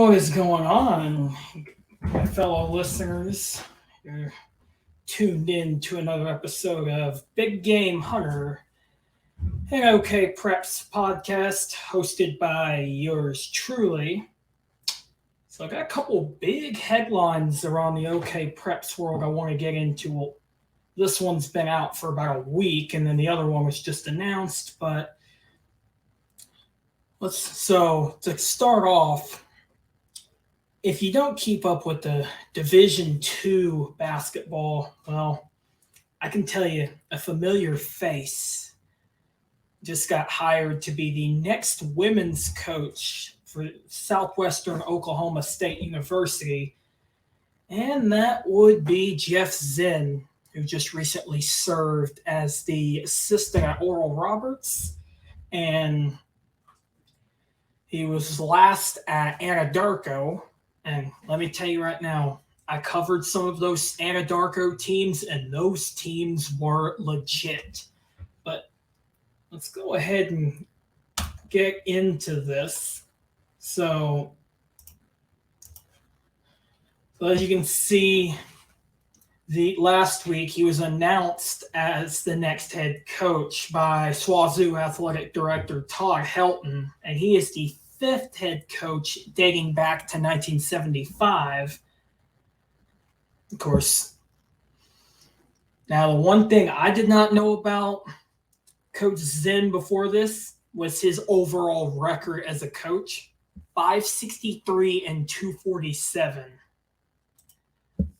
What is going on, my fellow listeners? You're tuned in to another episode of Big Game Hunter, an OKPreps podcast hosted by yours truly. So I got a couple big headlines around the OKPreps world I want to get into. This one's been out for about a week, and then the other one was just announced. But to start off, if you don't keep up with the Division II basketball, well, I can tell you a familiar face just got hired to be the next women's coach for Southwestern Oklahoma State University, and that would be Jeff Zinn, who just recently served as the assistant at Oral Roberts, and he was last at Anadarko. And let me tell you right now, I covered some of those Anadarko teams, and those teams were legit. But let's go ahead and get into this. So as you can see, last week he was announced as the next head coach by SWOSU Athletic Director Todd Helton, and he is the fifth head coach dating back to 1975. Of course, now the one thing I did not know about Coach Zinn before this was his overall record as a coach: 563 and 247.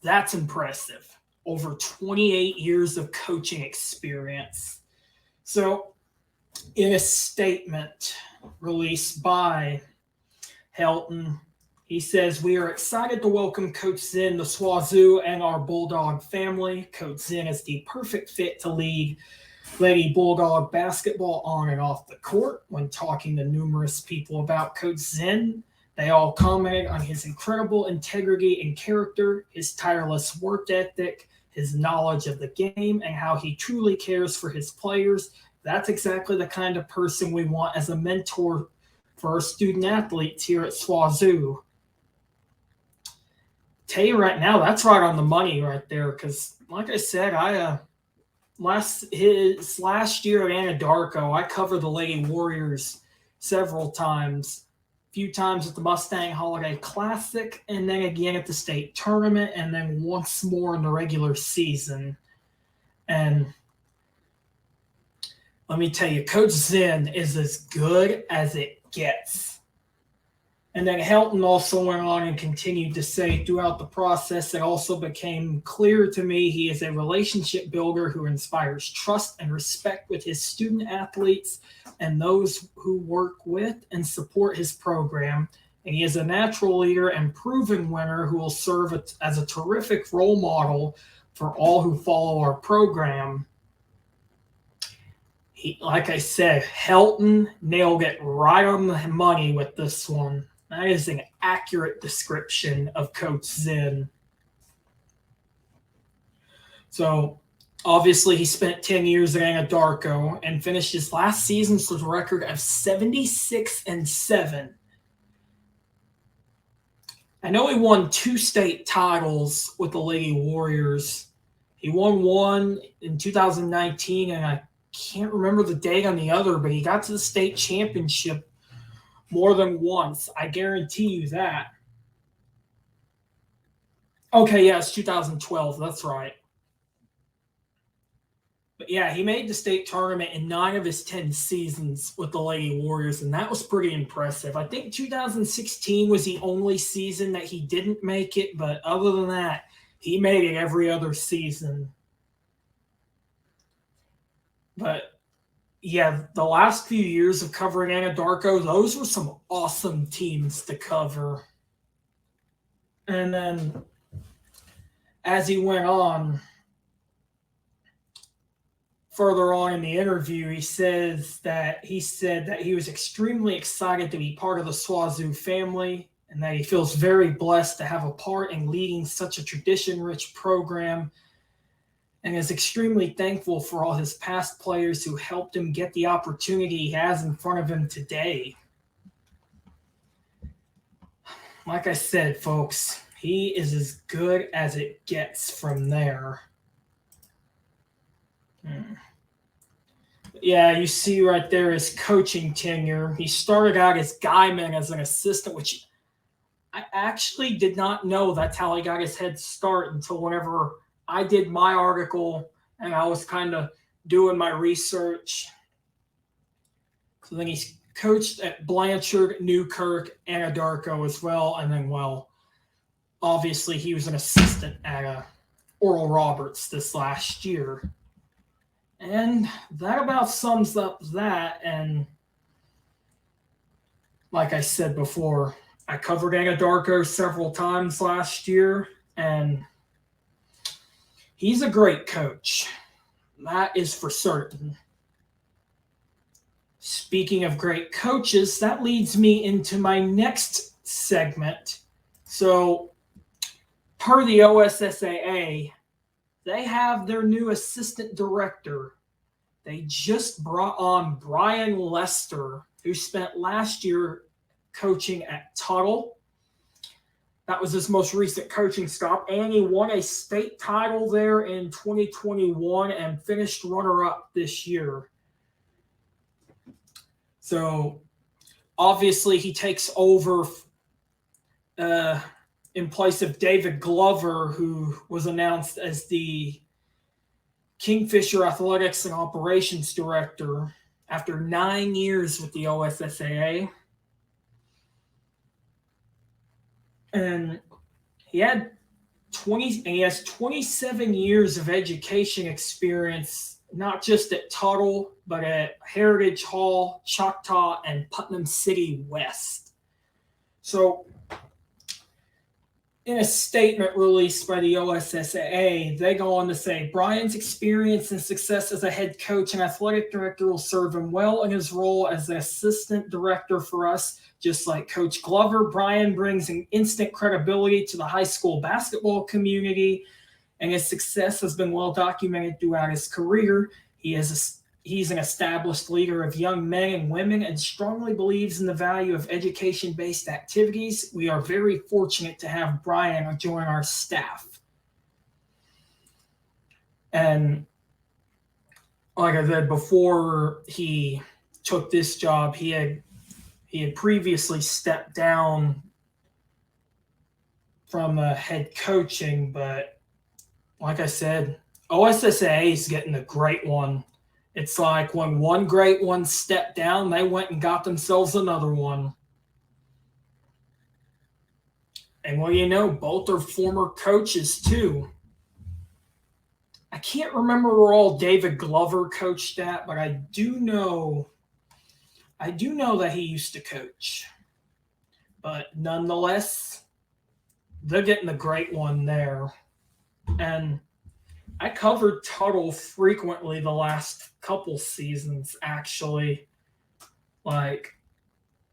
That's impressive. Over 28 years of coaching experience. So, in a statement released by Helton, he says, "We are excited to welcome Coach Zinn to SWOSU and our Bulldog family. Coach Zinn is the perfect fit to lead Lady Bulldog basketball on and off the court." When talking to numerous people about Coach Zinn, they all commented on his incredible integrity and character, his tireless work ethic, his knowledge of the game, and how he truly cares for his players. That's exactly the kind of person we want as a mentor for our student athletes here at SWOSU. Tell you right now, that's right on the money right there. Because, like I said, last year at Anadarko, I covered the Lady Warriors several times. A few times at the Mustang Holiday Classic, and then again at the state tournament, and then once more in the regular season. And let me tell you, Coach Zinn is as good as it gets. And then Helton also went on and continued to say throughout the process, it also became clear to me he is a relationship builder who inspires trust and respect with his student athletes and those who work with and support his program. And he is a natural leader and proven winner who will serve as a terrific role model for all who follow our program. Like I said, Helton nailed it right on the money with this one. That is an accurate description of Coach Zinn. So, obviously, he spent 10 years at Anadarko and finished his last season with a record of 76-7. I know he won 2 state titles with the Lady Warriors. He won one in 2019, and I can't remember the date on the other, but he got to the state championship more than once. I guarantee you that. Okay, yeah, it's 2012. That's right. But yeah, he made the state tournament in 9 of his 10 seasons with the Lady Warriors, and that was pretty impressive. I think 2016 was the only season that he didn't make it, but other than that, he made it every other season. But yeah, the last few years of covering Anadarko, those were some awesome teams to cover. And then as he went on, further on in the interview, he said that he was extremely excited to be part of the SWOSU family and that he feels very blessed to have a part in leading such a tradition-rich program, and is extremely thankful for all his past players who helped him get the opportunity he has in front of him today. like I said, folks, he is as good as it gets from there. Yeah, you see right there his coaching tenure. He started out as Guyman as an assistant, which I actually did not know that's how he got his head start until whenever I did my article and I was kind of doing my research. So then he's coached at Blanchard, Newkirk, Anadarko as well. And then, well, obviously he was an assistant at Oral Roberts this last year. And that about sums up that. And like I said before, I covered Anadarko several times last year, and he's a great coach. That is for certain. Speaking of great coaches, that leads me into my next segment. So, per the OSSAA, they have their new assistant director. They just brought on Brian Lester, who spent last year coaching at Tuttle. That was his most recent coaching stop, and he won a state title there in 2021 and finished runner-up this year. So, obviously, he takes over in place of David Glover, who was announced as the Kingfisher Athletics and Operations Director after 9 years with the OSSAA. And he has 27 years of education experience, not just at Tuttle, but at Heritage Hall, Choctaw, and Putnam City West. So, in a statement released by the OSSAA, they go on to say, Brian's experience and success as a head coach and athletic director will serve him well in his role as an assistant director for us. Just like Coach Glover, Brian brings an instant credibility to the high school basketball community, and his success has been well documented throughout his career. He's an established leader of young men and women and strongly believes in the value of education-based activities. We are very fortunate to have Brian join our staff. And like I said, before he took this job, he had previously stepped down from head coaching, but like I said, OSSAA is getting a great one. It's like when one great one stepped down, they went and got themselves another one. And well, you know, both are former coaches too. I can't remember where all David Glover coached at, but I do know that he used to coach. But nonetheless, they're getting a great one there. And I covered Tuttle frequently the last couple seasons, actually. Like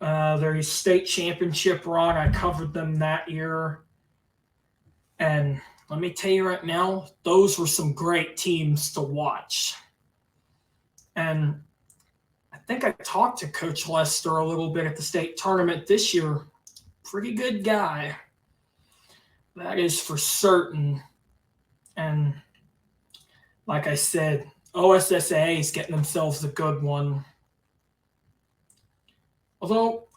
their state championship run, I covered them that year. And let me tell you right now, those were some great teams to watch. And I think I talked to Coach Lester a little bit at the state tournament this year. Pretty good guy. That is for certain. And like I said, OSSAA is getting themselves a good one. Although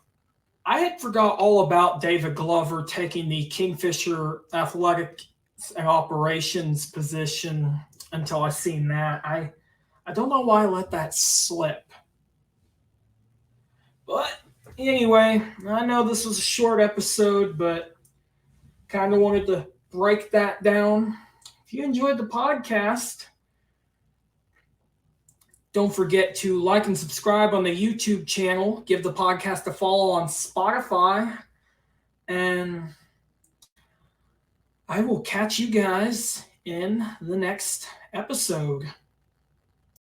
I had forgot all about David Glover taking the Kingfisher Athletics and Operations position until I seen that. I don't know why I let that slip. But anyway, I know this was a short episode, but kind of wanted to break that down. If you enjoyed the podcast, don't forget to like and subscribe on the YouTube channel. Give the podcast a follow on Spotify. And I will catch you guys in the next episode.